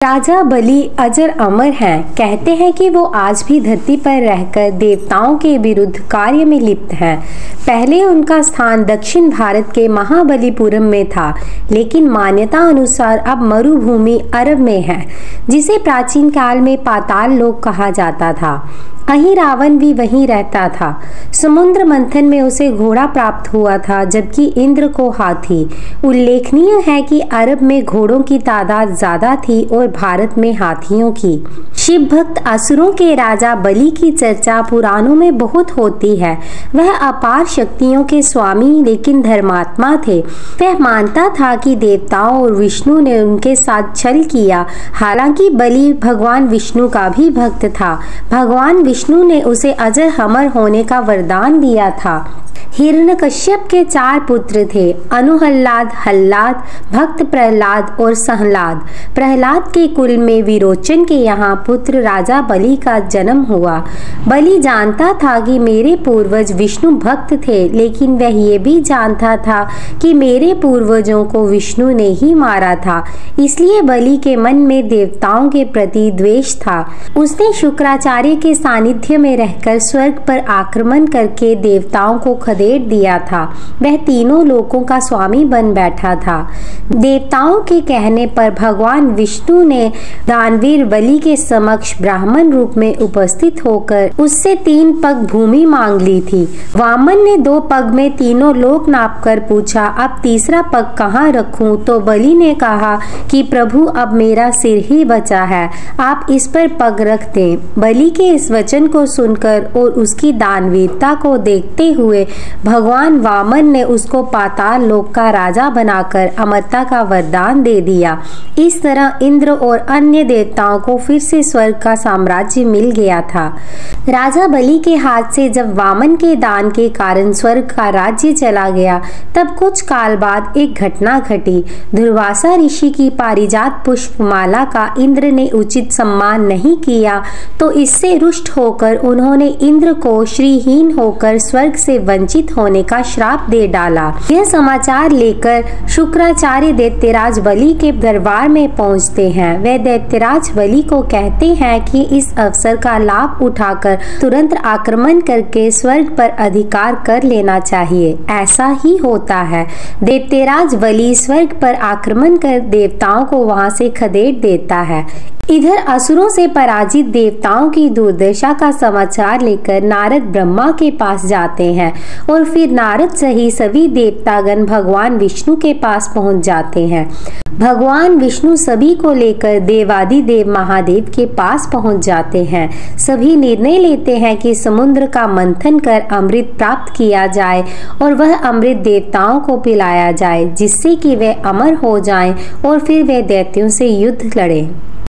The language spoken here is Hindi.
राजा बलि अजर अमर हैं। कहते हैं कि वो आज भी धरती पर रहकर देवताओं के विरुद्ध कार्य में लिप्त हैं। पहले उनका स्थान दक्षिण भारत के महाबलीपुरम में था, लेकिन मान्यता अनुसार अब मरुभूमि अरब में है, जिसे प्राचीन काल में पाताल लोक कहा जाता था। वहीं रावण भी वहीं रहता था। समुद्र मंथन में उसे घोड़ा प्राप्त हुआ था, जबकि इंद्र को हाथी। उल्लेखनीय है कि अरब में घोड़ों की तादाद ज्यादा थी और भारत में हाथियों की। शिव भक्त असुरों के राजा बलि की चर्चा पुराणों में बहुत होती है। वह अपार शक्तियों के स्वामी लेकिन धर्मात्मा थे। वह मानता था कि देवताओं और विष्णु ने उनके साथ छल किया। हालांकि बलि भगवान विष्णु का भी भक्त था। भगवान विष्णु ने उसे अजर अमर होने का वरदान दिया था। हिरण्यकश्यप के 4 पुत्र थे, अनुहल्लाद, हल्लाद, भक्त प्रहलाद और सहलाद। प्रहलाद के कुल में विरोचन के यहाँ पुत्र राजा बलि का जन्म हुआ। बलि जानता था कि मेरे पूर्वज विष्णु भक्त थे, लेकिन वह ये भी जानता था कि मेरे पूर्वजों को विष्णु ने ही मारा था। इसलिए बलि के मन में देवताओं के प्रति द्वेष था। उसने शुक्राचार्य के सानिध्य में रहकर स्वर्ग पर आक्रमण करके देवताओं को खदेड़ दिया था। वह तीनों लोकों का स्वामी बन बैठा था। देवताओं के कहने पर भगवान विष्णु ने दानवीर बलि के समक्ष ब्राह्मण रूप में उपस्थित होकर उससे 3 पग भूमि मांग ली थी। वामन ने 2 पग में तीनों लोक नापकर पूछा, अब तीसरा पग कहाँ रखूं? तो बलि ने कहा कि प्रभु, अब मेरा सिर ही बचा है, आप इस पर पग रख दें। बलि के इस वचन को सुनकर और उसकी दानवीरता को देखते हुए भगवान वामन ने उसको पाताल लोक का राजा बनाकर अमरता का वरदान दे दिया। इस तरह इंद्र और अन्य देवताओं को फिर से स्वर्ग का साम्राज्य मिल गया था। राजा बलि के हाथ से जब वामन के दान के कारण स्वर्ग का राज्य चला गया, तब कुछ काल बाद एक घटना घटी। दुर्वासा ऋषि की पारिजात पुष्पमाला का इंद्र ने उचित सम्मान नहीं किया, तो इससे रुष्ट होकर उन्होंने इंद्र को श्रीहीन होकर स्वर्ग से वंचित होने का श्राप दे डाला। यह समाचार लेकर शुक्राचार्य दैत्यराज बलि के दरबार में पहुंचते हैं। वे दैत्यराज बलि को कहते हैं कि इस अवसर का लाभ उठाकर तुरंत आक्रमण करके स्वर्ग पर अधिकार कर लेना चाहिए। ऐसा ही होता है। दैत्यराज बलि स्वर्ग पर आक्रमण कर देवताओं को वहां से खदेड़ देता है। इधर असुरों से पराजित देवताओं की दुर्दशा का समाचार लेकर नारद ब्रह्मा के पास जाते हैं और फिर नारद सही सभी देवतागण भगवान विष्णु के पास पहुंच जाते हैं। भगवान विष्णु सभी को लेकर देवादिदेव महादेव के पास पहुंच जाते हैं। सभी निर्णय लेते हैं कि समुद्र का मंथन कर अमृत प्राप्त किया जाए और वह अमृत देवताओं को पिलाया जाए, जिससे कि वे अमर हो जाएं और फिर वे दैत्यों से युद्ध लड़ें।